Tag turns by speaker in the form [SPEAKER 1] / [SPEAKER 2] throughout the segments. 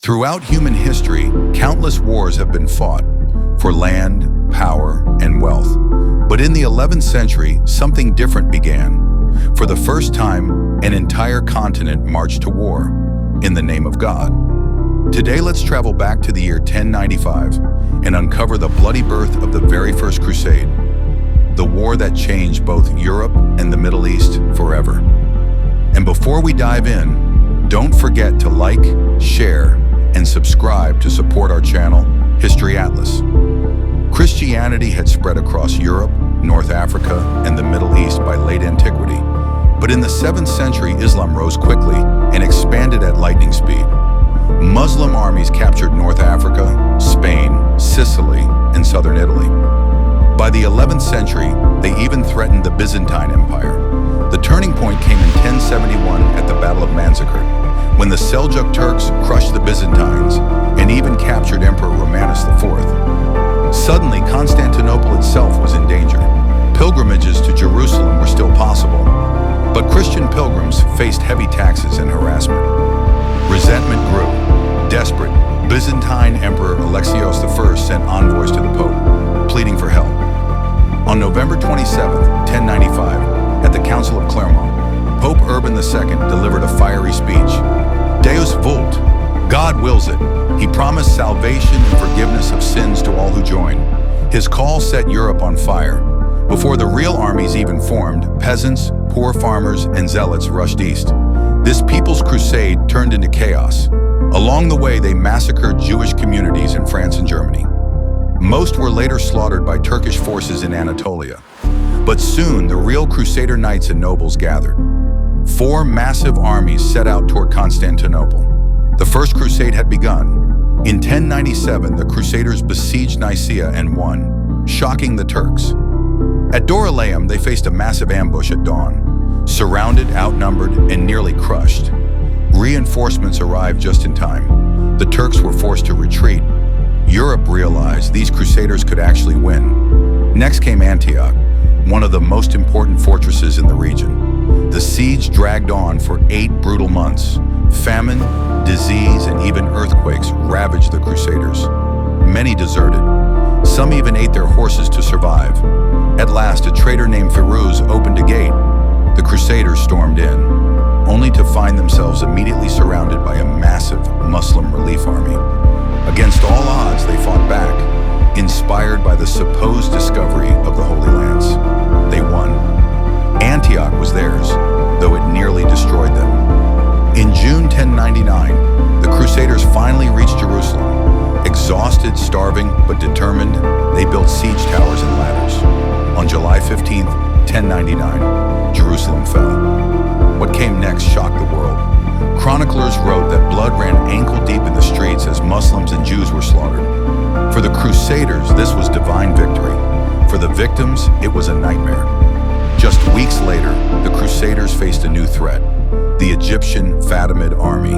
[SPEAKER 1] Throughout human history, countless wars have been fought for land, power, and wealth. But in the 11th century, something different began. For the first time, an entire continent marched to war in the name of God. Today, let's travel back to the year 1095 and uncover the bloody birth of the very first crusade, the war that changed both Europe and the Middle East forever. And before we dive in, don't forget to like, share, and subscribe to support our channel, History Atlas. Christianity had spread across Europe, North Africa, and the Middle East by late antiquity. But in the 7th century, Islam rose quickly and expanded at lightning speed. Muslim armies captured North Africa, Spain, Sicily, and southern Italy. By the 11th century, they even threatened the Byzantine Empire. The turning point came in 1071 at the Battle of Manzikert, when the Seljuk Turks crushed the Byzantines and even captured Emperor Romanus IV. Suddenly, Constantinople itself was in danger. Pilgrimages to Jerusalem were still possible, but Christian pilgrims faced heavy taxes and harassment. Resentment grew. Desperate, Byzantine Emperor Alexios I sent envoys to the Pope, pleading for help. On November 27, 1095, at the Council of Clermont, Pope Urban II delivered a fiery speech. Deus vult, God wills it. He promised salvation and forgiveness of sins to all who join. His call set Europe on fire. Before the real armies even formed, peasants, poor farmers, and zealots rushed east. This people's crusade turned into chaos. Along the way, they massacred Jewish communities in France and Germany. Most were later slaughtered by Turkish forces in Anatolia. But soon, the real Crusader knights and nobles gathered. 4 massive armies set out toward Constantinople. The First Crusade had begun. In 1097, the Crusaders besieged Nicaea and won, shocking the Turks. At Dorylaeum, they faced a massive ambush at dawn. Surrounded, outnumbered, and nearly crushed. Reinforcements arrived just in time. The Turks were forced to retreat. Europe realized these Crusaders could actually win. Next came Antioch, one of the most important fortresses in the region. The siege dragged on for 8 brutal months. Famine, disease, and even earthquakes ravaged the Crusaders. Many deserted. Some even ate their horses to survive. At last, a trader named Firuz opened a gate. The Crusaders stormed in, only to find themselves immediately surrounded by a massive Muslim relief army. Against all odds, they fought back, inspired by the supposed discovery of the Holy Lands. They won. Antioch was theirs, though it nearly destroyed them. In June 1099, the Crusaders finally reached Jerusalem. Exhausted, starving, but determined, they built siege towers and ladders. On July 15, 1099, Jerusalem fell. What came next shocked the world. Chroniclers wrote that blood ran ankle-deep in the streets as Muslims and Jews were slaughtered. For the Crusaders, this was divine victory. For the victims, it was a nightmare. Just weeks later, the Crusaders faced a new threat, the Egyptian Fatimid army.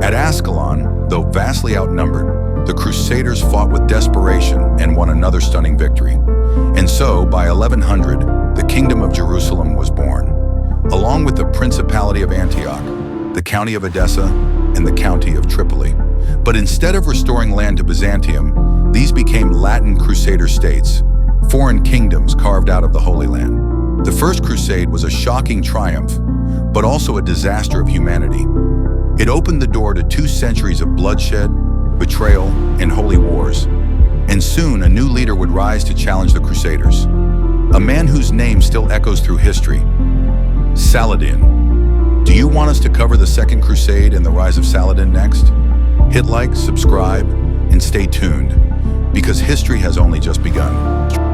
[SPEAKER 1] At Ascalon, though vastly outnumbered, the Crusaders fought with desperation and won another stunning victory. And so, by 1100, the Kingdom of Jerusalem was born, along with the Principality of Antioch, the County of Edessa, and the County of Tripoli. But instead of restoring land to Byzantium, these became Latin Crusader states, foreign kingdoms carved out of the Holy Land. The First Crusade was a shocking triumph, but also a disaster of humanity. It opened the door to 2 centuries of bloodshed, betrayal, and holy wars. And soon, a new leader would rise to challenge the Crusaders. A man whose name still echoes through history, Saladin. Do you want us to cover the Second Crusade and the rise of Saladin next? Hit like, subscribe, and stay tuned, because history has only just begun.